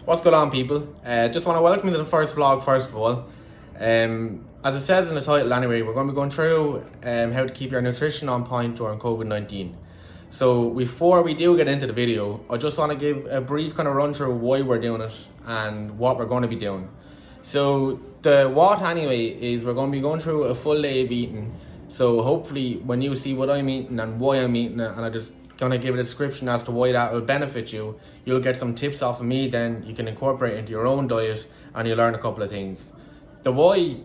What's going on, people? Just want to welcome you to the first vlog, first of all. As it says in the title anyway, we're going to be going through how to keep your nutrition on point during COVID-19. So before we do get into the video, I just want to give a brief kind of run through why we're doing it and what we're going to be doing. So the what anyway is we're going to be going through a full day of eating. So hopefully when you see what I'm eating and why I'm eating it, and I just gonna give a description as to why that will benefit you, you'll get some tips off of me, then you can incorporate into your own diet and you'll learn a couple of things. The why,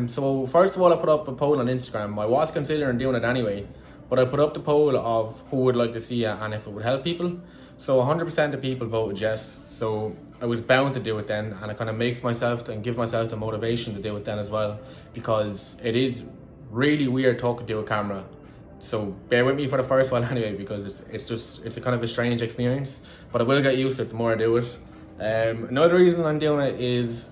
so first of all I put up a poll on Instagram. I was considering doing it anyway, but I put up the poll of who would like to see it and if it would help people. So 100% of people voted yes, so I was bound to do it then, and it kind of makes myself and give myself the motivation to do it then as well, because it is really weird talking to a camera. So bear with me for the first one anyway, because it's a kind of a strange experience, but I will get used to it the more I do it. Another reason I'm doing it is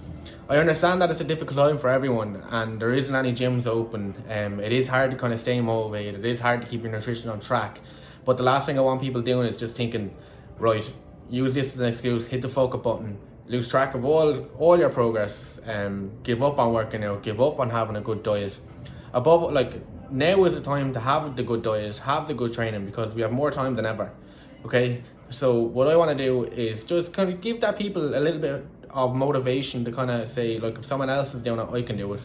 I understand that it's a difficult time for everyone and there isn't any gyms open. It is hard to kind of stay motivated, it is hard to keep your nutrition on track, but the last thing I want people doing is just thinking, right, use this as an excuse, hit the focus button, lose track of all your progress, give up on working out, give up on having a good diet. Above, like, now is the time to have the good diet, have the good training, because we have more time than ever. Okay, so what I want to do is just kind of give that people a little bit of motivation to kind of say, like, if someone else is doing it, I can do it.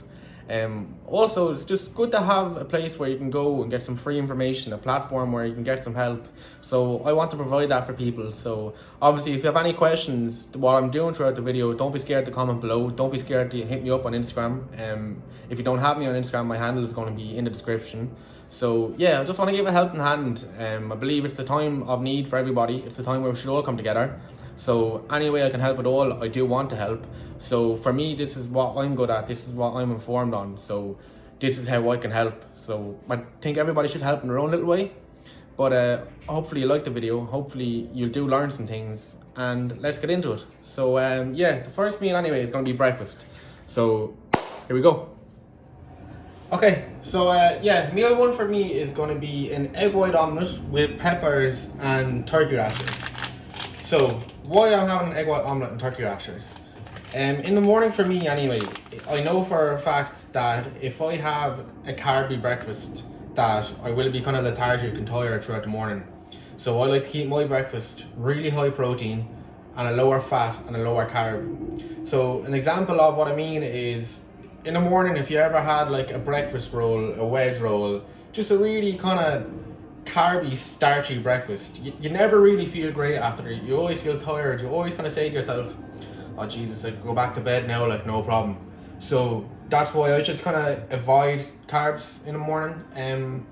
Also, it's just good to have a place where you can go and get some free information, a platform where you can get some help. So I want to provide that for people. So obviously, if you have any questions what I'm doing throughout the video, don't be scared to comment below. Don't be scared to hit me up on Instagram. If you don't have me on Instagram, my handle is going to be in the description. So yeah, I just want to give a helping hand. I believe it's the time of need for everybody. It's the time where we should all come together. So any way I can help at all, I do want to help. So for me, this is what I'm good at. This is what I'm informed on. So this is how I can help. So I think everybody should help in their own little way. But hopefully you like the video. Hopefully you do learn some things. And let's get into it. So yeah, the first meal anyway is going to be breakfast. So here we go. Okay, so yeah, meal one for me is going to be an egg white omelette with peppers and turkey rashers. So why I'm having an egg white omelette and turkey rashers? In the morning for me anyway, I know for a fact that if I have a carby breakfast, that I will be kind of lethargic and tired throughout the morning. So I like to keep my breakfast really high protein and a lower fat and a lower carb. So an example of what I mean is, in the morning, if you ever had like a breakfast roll, a wedge roll, just a really kind of carby, starchy breakfast, you never really feel great after it. You always feel tired. You always kind of say to yourself, oh Jesus, I could go back to bed now, like no problem. So that's why I just kind of avoid carbs in the morning.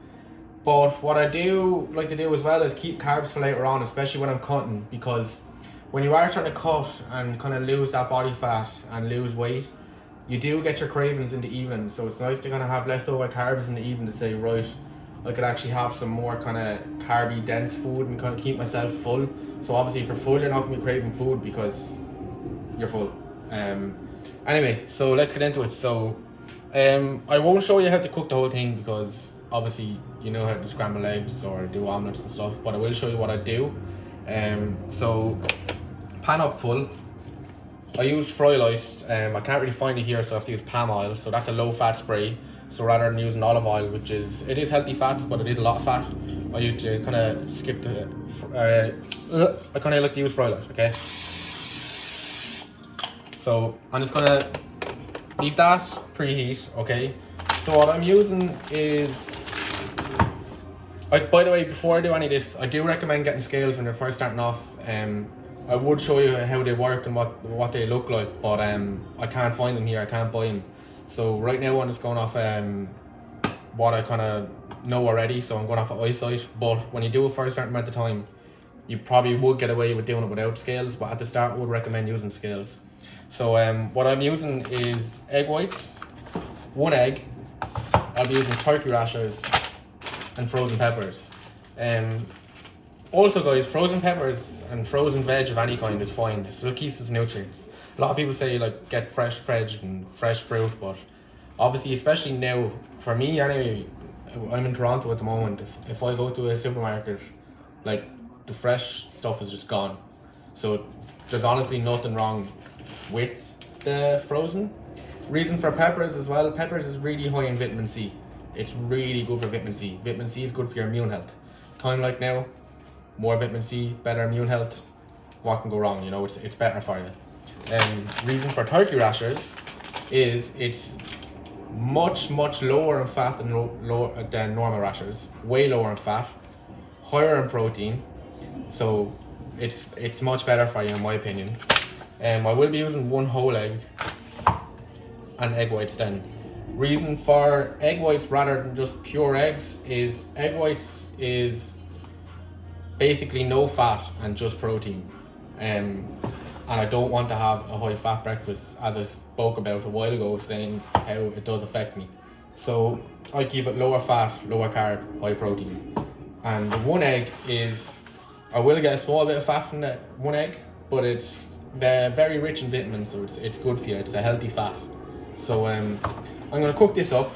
But what I do like to do as well is keep carbs for later on, especially when I'm cutting, because when you are trying to cut and kind of lose that body fat and lose weight, you do get your cravings in the evening. So it's nice to kind of have leftover carbs in the evening to say, right, I could actually have some more kind of carby dense food and kind of keep myself full. So obviously if you're full, you're not going to be craving food because you're full. Anyway, so let's get into it. So I won't show you how to cook the whole thing, because obviously you know how to scramble eggs or do omelets and stuff, but I will show you what I do. So pan up full. I use Fry Light. I can't really find it here, so I have to use palm oil. So that's a low fat spray. So rather than using olive oil, which it is healthy fats, but it is a lot of fat, I usually kind of skip the, I kind of like to use Fry Light, okay? So I'm just gonna leave that preheat, okay? So what I'm using is, by the way, before I do any of this, I do recommend getting scales when you're first starting off. I would show you how they work and what they look like, but I can't find them here, I can't buy them. So right now I'm just going off what I kind of know already, so I'm going off of eyesight. But when you do it for a certain amount of time, you probably would get away with doing it without scales, but at the start I would recommend using scales. So what I'm using is egg whites, 1 egg, I'll be using turkey rashers and frozen peppers. Also guys, frozen peppers and frozen veg of any kind is fine, it still keeps its nutrients. A lot of people say like get fresh veg and fresh fruit, but obviously, especially now, for me anyway, I'm in Toronto at the moment, if I go to a supermarket, like the fresh stuff is just gone. So there's honestly nothing wrong with the frozen. Reason for peppers as well, peppers is really high in vitamin C. It's really good for vitamin C. Vitamin C is good for your immune health. Time like now, more vitamin C, better immune health. What can go wrong? You know, it's better for you. Reason for turkey rashers is it's much lower in fat than normal rashers. Way lower in fat, higher in protein. So it's much better for you in my opinion. I will be using one whole egg and egg whites then. Reason for egg whites rather than just pure eggs is egg whites is basically no fat and just protein. And I don't want to have a high fat breakfast, as I spoke about a while ago, saying how it does affect me. So I keep it lower fat, lower carb, high protein. And the one egg is, I will get a small bit of fat from the one egg, but it's very rich in vitamins, so it's good for you. It's a healthy fat. So I'm going to cook this up.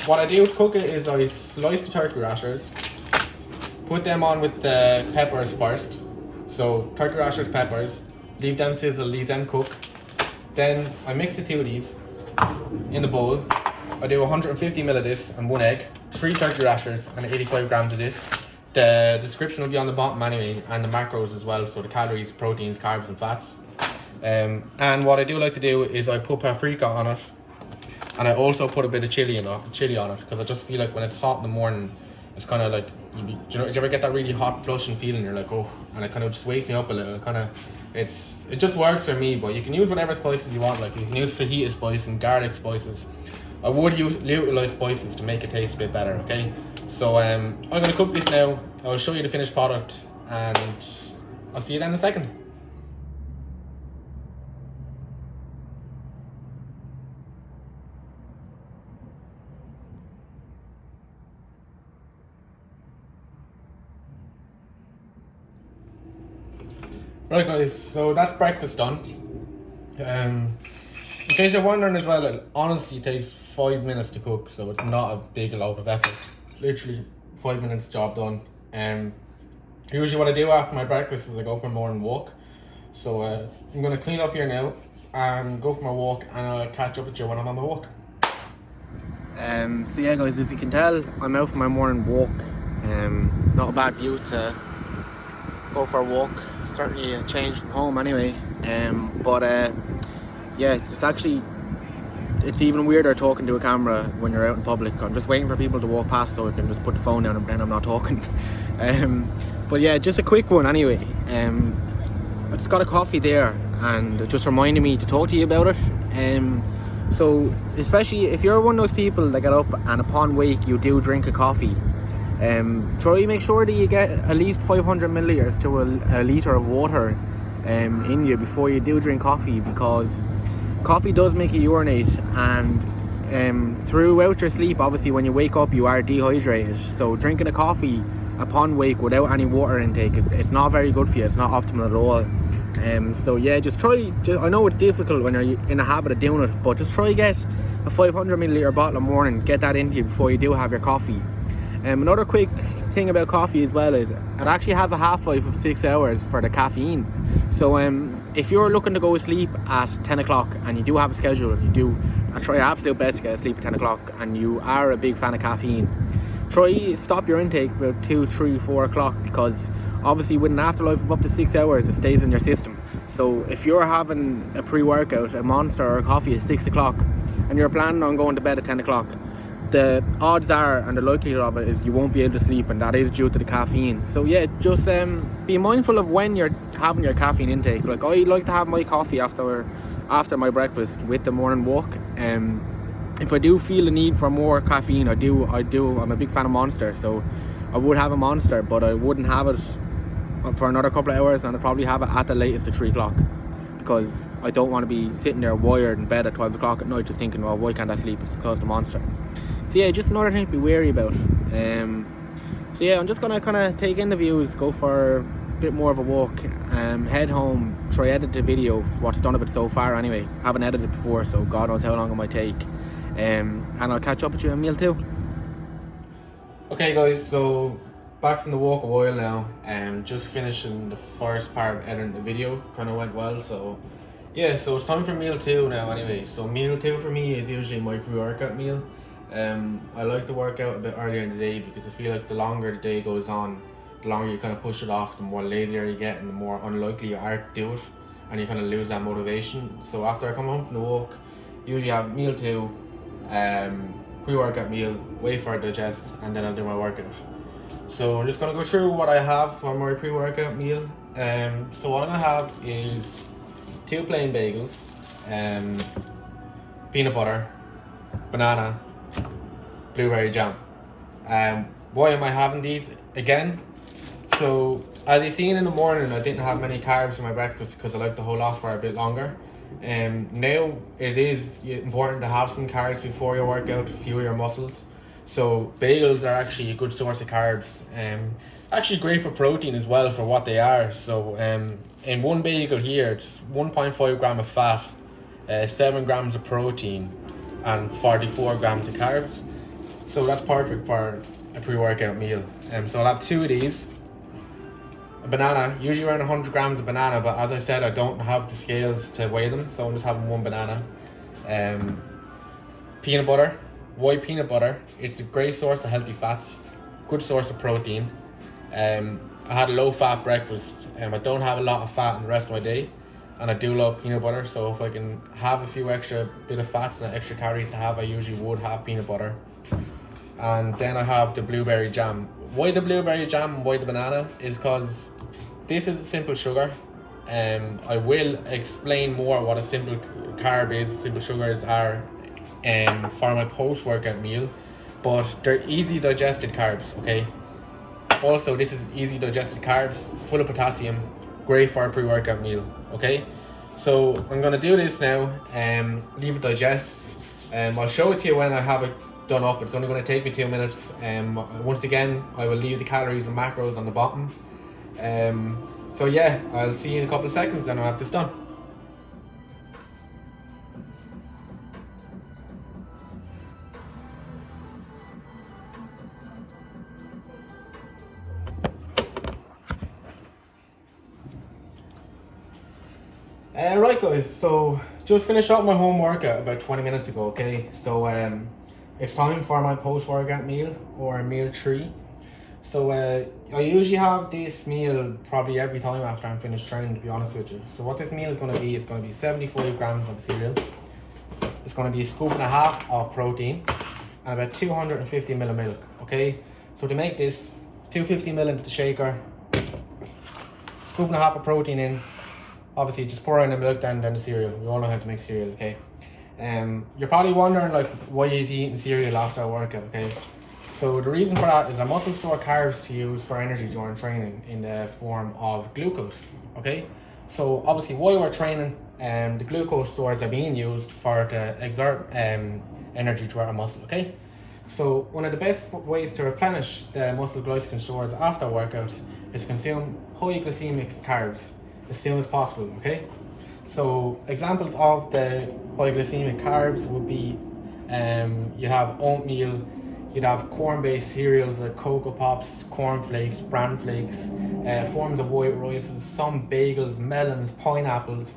What I do to cook it is I slice the turkey rashers, put them on with the peppers first. So turkey rashers, peppers, leave them sizzle, leave them cook. Then I mix the two of these in the bowl. I do 150 ml of this and one egg, 3 turkey rashers and 85 grams of this. The description will be on the bottom anyway, and the macros as well, so the calories, proteins, carbs and fats. And what I do like to do is I put paprika on it, and I also put a bit of chili on it, because I just feel like when it's hot in the morning, it's kind of like, do you ever get that really hot flushing feeling? You're like, oh, and it kind of just wakes me up a little. It just works for me. But you can use whatever spices you want. Like you can use fajita spice and garlic spices. I would utilize spices to make it taste a bit better. Okay, so I'm gonna cook this now. I'll show you the finished product, and I'll see you then in a second. Right guys, so that's breakfast done. In case you're wondering as well, it honestly takes 5 minutes to cook, so it's not a big load of effort. Literally 5 minutes, job done. Usually what I do after my breakfast is I go for a morning walk. So I'm going to clean up here now and go for my walk, and I'll catch up with you when I'm on my walk. So yeah guys, as you can tell, I'm out for my morning walk. Not a bad view to go for a walk. Certainly a change from home anyway. Yeah, it's even weirder talking to a camera when you're out in public. I'm just waiting for people to walk past so I can just put the phone down and pretend I'm not talking. But yeah, just a quick one anyway. I just got a coffee there and it just reminded me to talk to you about it. So especially if you're one of those people that get up and upon wake you do drink a coffee, try to make sure that you get at least 500 milliliters to a litre of water in you before you do drink coffee, because coffee does make you urinate, and throughout your sleep, obviously when you wake up you are dehydrated, so drinking a coffee upon wake without any water intake, it's not very good for you. It's not optimal at all. So yeah, I know it's difficult when you're in the habit of doing it, but just try to get a 500 milliliter bottle a morning, get that into you before you do have your coffee. Another quick thing about coffee as well is it actually has a half-life of 6 hours for the caffeine. So if you're looking to go to sleep at 10 o'clock and you do have a schedule, and try your absolute best to get to sleep at 10 o'clock, and you are a big fan of caffeine, try stop your intake about 2, 3, 4 o'clock, because obviously with an afterlife of up to 6 hours it stays in your system. So if you're having a pre-workout, a Monster or a coffee at 6 o'clock and you're planning on going to bed at 10 o'clock, the odds are and the likelihood of it is you won't be able to sleep, and that is due to the caffeine. So yeah, just be mindful of when you're having your caffeine intake. Like I like to have my coffee after my breakfast with the morning walk. If I do feel the need for more caffeine, I do. I'm a big fan of Monster, so I would have a Monster, but I wouldn't have it for another couple of hours, and I'd probably have it at the latest at 3 o'clock, because I don't want to be sitting there wired in bed at 12 o'clock at night just thinking, well, why can't I sleep? It's because of the Monster. So yeah, just another thing to be wary about. So yeah, I'm just gonna kind of take in the views, go for a bit more of a walk, head home, try edit the video, what's done of it so far anyway. Haven't edited before, so God knows how long it might take. And I'll catch up with you on meal 2. Okay guys, so back from the walk a while now, just finishing the first part of editing the video. Kind of went well, so yeah, so it's time for meal two now anyway. So meal two for me is usually my pre-workout meal. I like to work out a bit earlier in the day because I feel like the longer the day goes on, the longer you kind of push it off, the more lazier you get and the more unlikely you are to do it, and you kind of lose that motivation. So after I come home from the walk, usually have meal two, pre-workout meal, wait for it to digest, and then I'll do my workout. So I'm just gonna go through what I have for my pre-workout meal. So what I'm gonna have is 2 plain bagels, peanut butter, banana, blueberry jam. Why am I having these again? So as you seen in the morning, I didn't have many carbs in my breakfast because I like to hold off for a bit longer. Now it is important to have some carbs before your workout to fuel your muscles. So bagels are actually a good source of carbs. Actually great for protein as well for what they are. So in one bagel here, it's 1.5 gram of fat, 7 grams of protein, and 44 grams of carbs. So that's perfect for a pre-workout meal. So I'll have 2 of these. A banana, usually around 100 grams of banana, but as I said, I don't have the scales to weigh them, so I'm just having 1 banana. Peanut butter. Why peanut butter? It's a great source of healthy fats, good source of protein. I had a low fat breakfast. I don't have a lot of fat in the rest of my day, and I do love peanut butter, so if I can have a few extra bit of fats and extra calories to have, I usually would have peanut butter. And then I have the blueberry jam. Why the blueberry jam and why the banana is because this is a simple sugar. I will explain more what a simple carb is, simple sugars are for my post-workout meal, but they're easy digested carbs, okay? Also, this is easy digested carbs, full of potassium, great for a pre-workout meal, okay? So I'm gonna do this now, leave it digest. I'll show it to you when I have it done up. It's only gonna take me 2 minutes. Once again, I will leave the calories and macros on the bottom. So yeah, I'll see you in a couple of seconds and I'll have this done. Right guys, so just finished up my home workout about 20 minutes ago, okay? So it's time for my post-workout meal, or meal 3. So I usually have this meal probably every time after I'm finished training, to be honest with you. So what this meal is going to be, it's going to be 75 grams of cereal. It's going to be 1.5 scoops of protein and about 250 ml of milk, okay? So to make this, 250 ml into the shaker, 1.5 scoops of protein in. Obviously, just pour in the milk, then the cereal. We all know how to make cereal, okay? You're probably wondering like why is he eating cereal after a workout, okay? So the reason for that is our muscles store carbs to use for energy during training in the form of glucose, okay? So obviously while we're training, the glucose stores are being used to exert energy to our muscle, okay? So one of the best ways to replenish the muscle glycogen stores after workouts is to consume high glycemic carbs as soon as possible, okay? So examples of the high glycemic carbs would be you'd have oatmeal, you'd have corn-based cereals like Cocoa Pops, cornflakes, bran flakes, forms of white rices, some bagels, melons, pineapples.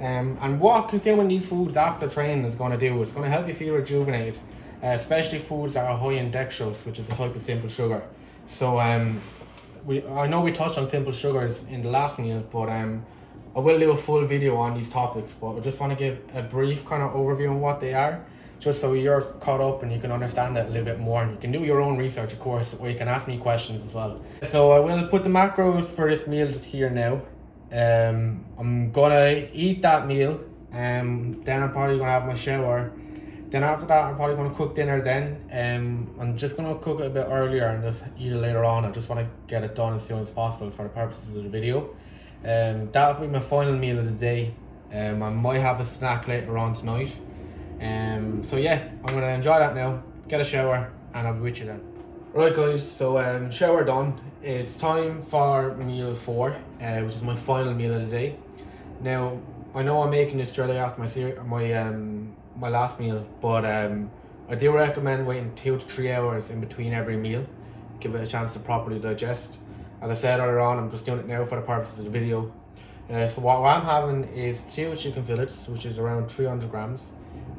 And what consuming these foods after training is going to do, it's going to help you feel rejuvenated, especially foods that are high in dextrose, which is a type of simple sugar. So I know we touched on simple sugars in the last meal, but I will do a full video on these topics, but I just want to give a brief kind of overview on what they are, just so you're caught up and you can understand it a little bit more, and you can do your own research, of course, or you can ask me questions as well. So I will put the macros for this meal just here now. I'm gonna eat that meal, then I'm probably gonna have my shower. Then after that, I'm probably going to cook dinner then. I'm just going to cook it a bit earlier and just eat it later on. I just want to get it done as soon as possible for the purposes of the video. That'll be my final meal of the day. I might have a snack later on tonight. So yeah, I'm going to enjoy that now, get a shower, and I'll be with you then. Right guys, so shower done. It's time for meal 4, which is my final meal of the day. Now, I know I'm making this straight after my last meal, but I do recommend waiting 2 to 3 hours in between every meal, give it a chance to properly digest. As I said earlier on, I'm just doing it now for the purposes of the video. So what I'm having is 2 chicken fillets, which is around 300 grams.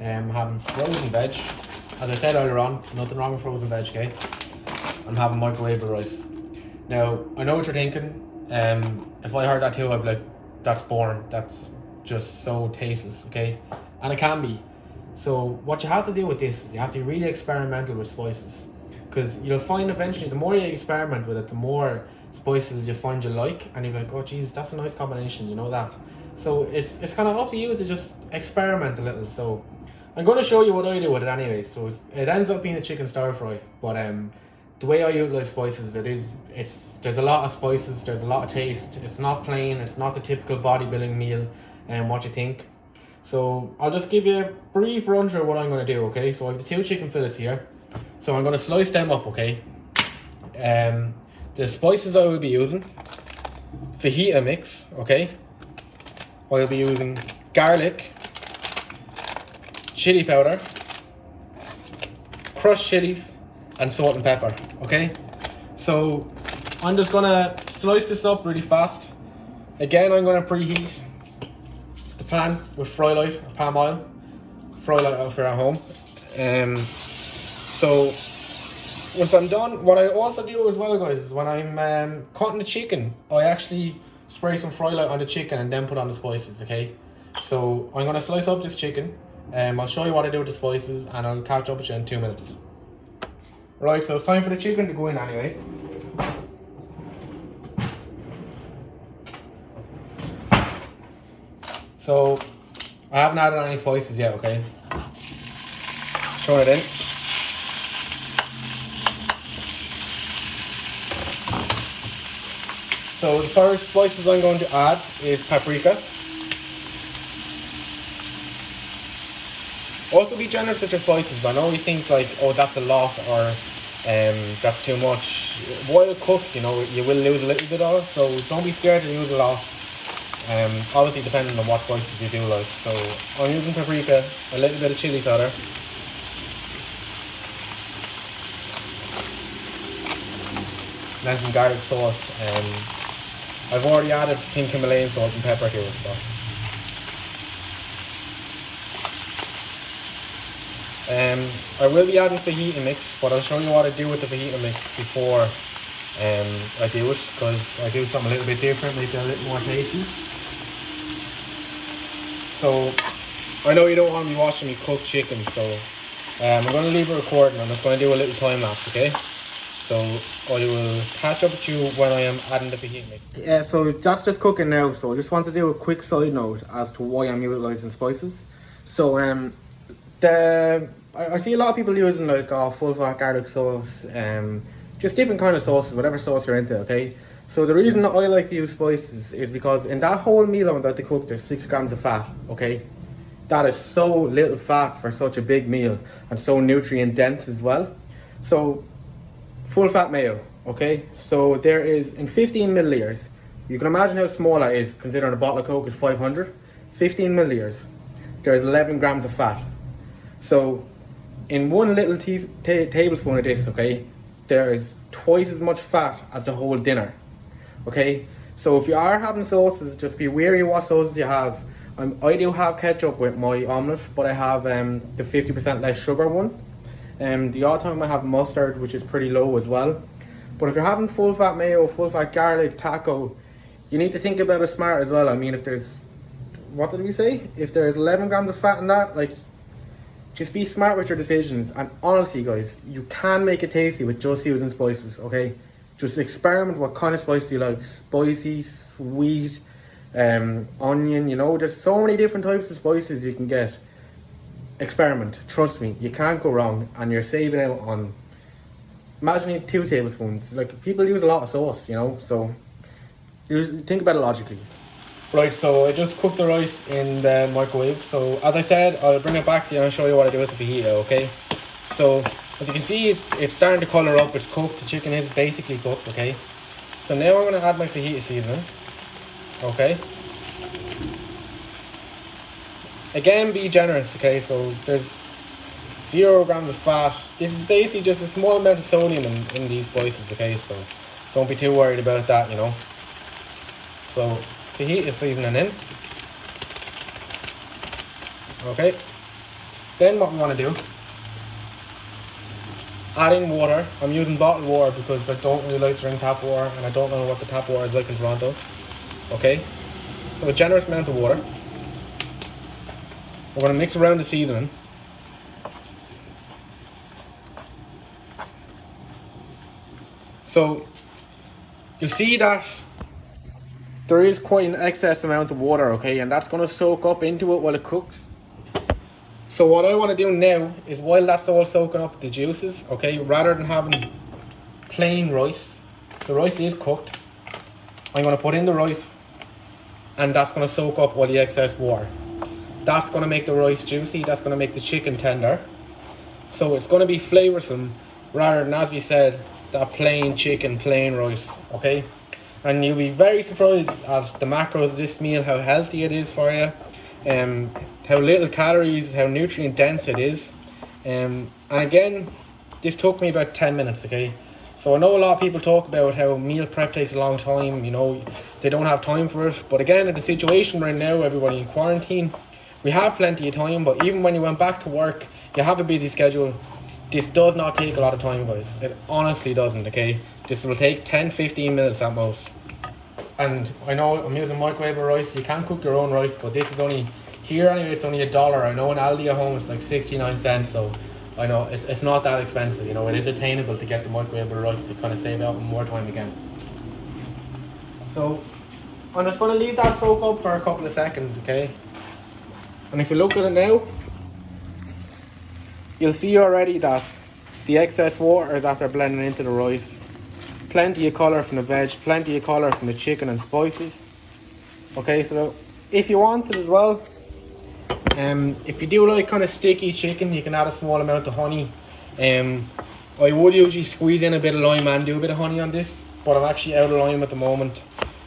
I'm having frozen veg. As I said earlier on, nothing wrong with frozen veg, okay? I'm having microwave rice. Now, I know what you're thinking. If I heard that too, I'd be like, that's boring. That's just so tasteless, okay? And it can be. So what you have to do with this is you have to be really experimental with spices. Because you'll find eventually, the more you experiment with it, the more spices you find you like. And you're like, oh geez, that's a nice combination, you know that? So it's kind of up to you to just experiment a little. So I'm going to show you what I do with it anyway. So it ends up being a chicken stir fry. But the way I utilize spices, there's a lot of spices, there's a lot of taste. It's not plain, it's not the typical bodybuilding meal and what you think. So I'll just give you a brief run through what I'm going to do, okay? So I have the 2 chicken fillets here. So I'm going to slice them up, okay? The spices I will be using, fajita mix, okay? I'll be using garlic, chili powder, crushed chilies, and salt and pepper, okay? So I'm just gonna slice this up really fast. Again, I'm gonna preheat the pan with fry light or palm oil. Fry light if you're at home. So once I'm done, what I also do as well, guys, is when I'm cutting the chicken, I actually spray some fry light on the chicken and then put on the spices, okay? So I'm gonna slice up this chicken. I'll show you what I do with the spices and I'll catch up with you in 2 minutes. Right, so it's time for the chicken to go in anyway. So I haven't added any spices yet, okay? Throw it in. So the first spices I'm going to add is paprika. Also be generous with your spices. I know you think like, oh, that's a lot or that's too much. While cooked, you know, you will lose a little bit of it, so don't be scared to use a lot. Obviously depending on what spices you do like. So I'm using paprika, a little bit of chili powder. Then some garlic sauce. I've already added pink Himalayan salt and pepper to it. So. I will be adding fajita mix, but I'll show you what I do with the fajita mix before I do it, because I do something a little bit different, make it a little more tasty. So I know you don't want me watching me cook chicken, so I'm going to leave it recording. I'm just going to do a little time lapse, okay? So I will catch up with you when I am adding the fajita mix. Yeah, so that's just cooking now. So I just want to do a quick side note as to why I'm utilizing spices. So I see a lot of people using like full fat garlic sauce, just different kind of sauces, whatever sauce you're into, okay? So the reason that I like to use spices is because in that whole meal I'm about to cook, there's 6 grams of fat, okay? That is so little fat for such a big meal and so nutrient dense as well. So full fat mayo, okay? So there is, in 15 milliliters, you can imagine how small that is considering a bottle of Coke is 500. 15 milliliters, there's 11 grams of fat. So in 1 little tablespoon of this, okay, there is twice as much fat as the whole dinner, okay? So if you are having sauces, just be wary of what sauces you have. I do have ketchup with my omelette, but I have the 50% less sugar one. The odd time I have mustard, which is pretty low as well. But if you're having full fat mayo, full fat garlic, taco, you need to think about it smart as well. I mean, if there's, what did we say? If there's 11 grams of fat in that, like, just be smart with your decisions. And honestly, guys, you can make it tasty with just using spices, okay? Just experiment what kind of spice you like. Spicy, sweet, onion, you know, there's so many different types of spices you can get. Experiment, trust me, you can't go wrong, and you're saving out on, imagine 2 tablespoons. Like, people use a lot of sauce, you know, so think about it logically. Right, so I just cooked the rice in the microwave. So as I said, I'll bring it back to you and show you what I do with the fajita, okay? So as you can see, it's starting to colour up, it's cooked, the chicken is basically cooked, okay? So now I'm going to add my fajita seasoning, okay? Again, be generous, okay? So there's 0 grams of fat. This is basically just a small amount of sodium in these spices, okay? So don't be too worried about that, you know. So the heat is seasoning in. Okay. Then what we want to do, add in water. I'm using bottled water because I don't really like to drink tap water, and I don't know what the tap water is like in Toronto. Okay. So a generous amount of water. We're going to mix around the seasoning. So you'll see that there is quite an excess amount of water, okay, and that's going to soak up into it while it cooks. So what I want to do now is, while that's all soaking up the juices, okay, rather than having plain rice, the rice is cooked, I'm going to put in the rice, and that's going to soak up all the excess water. That's going to make the rice juicy, that's going to make the chicken tender. So it's going to be flavoursome rather than, as we said, that plain chicken, plain rice, okay? And you'll be very surprised at the macros of this meal, how healthy it is for you, how little calories, how nutrient dense it is. And again, this took me about 10 minutes, okay? So I know a lot of people talk about how meal prep takes a long time, you know, they don't have time for it. But again, in the situation we're in now, everybody in quarantine, we have plenty of time. But even when you went back to work, you have a busy schedule, this does not take a lot of time, guys. It honestly doesn't, okay? This will take 10-15 minutes at most. And I know I'm using microwave rice. You can cook your own rice, but this is only, here anyway, it's only $1. I know in Aldi at home it's like 69 cents, so I know it's not that expensive, you know. It is attainable to get the microwave rice to kind of save out more time again. So I'm just going to leave that soak up for a couple of seconds, okay? And if you look at it now, you'll see already that the excess water is after blending into the rice. Plenty of colour from the veg, plenty of colour from the chicken and spices. Okay, so if you wanted as well, if you do like kind of sticky chicken, you can add a small amount of honey. I would usually squeeze in a bit of lime and do a bit of honey on this, but I'm actually out of lime at the moment,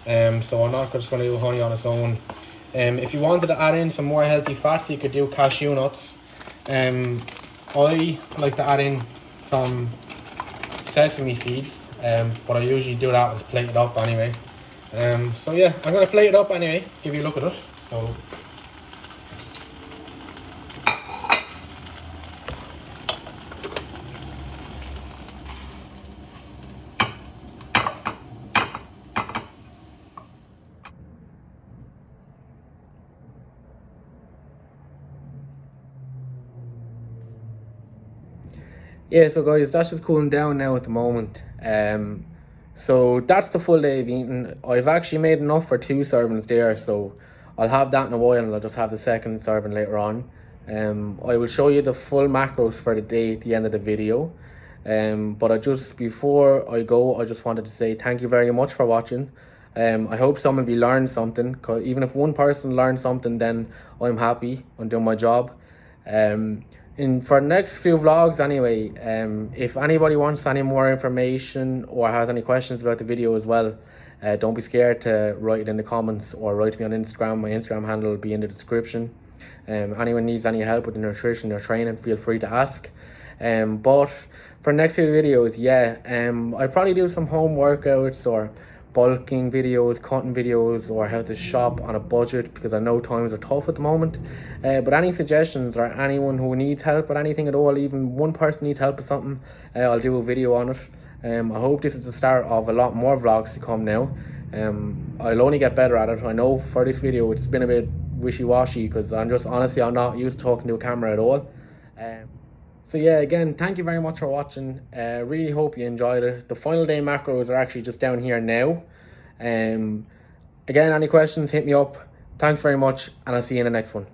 so I'm not just going to do honey on its own. If you wanted to add in some more healthy fats, you could do cashew nuts. I like to add in some sesame seeds, but I usually do that with plate it up anyway. So yeah, I'm going to plate it up anyway, give you a look at it. So yeah, so guys, that's just cooling down now at the moment. So that's the full day of eating. I've actually made enough for 2 servings there, so I'll have that in a while, and I'll just have the second serving later on. I will show you the full macros for the day at the end of the video. But before I go, I just wanted to say thank you very much for watching. I hope some of you learned something, 'cause even if one person learned something, then I'm happy. I'm doing my job. For the next few vlogs anyway, if anybody wants any more information or has any questions about the video as well, don't be scared to write it in the comments or write me on Instagram. My Instagram handle will be in the description. Anyone needs any help with the nutrition or training, feel free to ask. But for the next few videos, yeah, I'll probably do some home workouts or bulking videos, cutting videos, or how to shop on a budget, because I know times are tough at the moment. But any suggestions, or anyone who needs help with anything at all, even one person needs help with something, I'll do a video on it. I hope this is the start of a lot more vlogs to come now. I'll only get better at it. I know for this video it's been a bit wishy-washy, because I'm not used to talking to a camera at all. So yeah, again, thank you very much for watching. Really hope you enjoyed it. The final day macros are actually just down here now. Again, any questions, hit me up. Thanks very much, and I'll see you in the next one.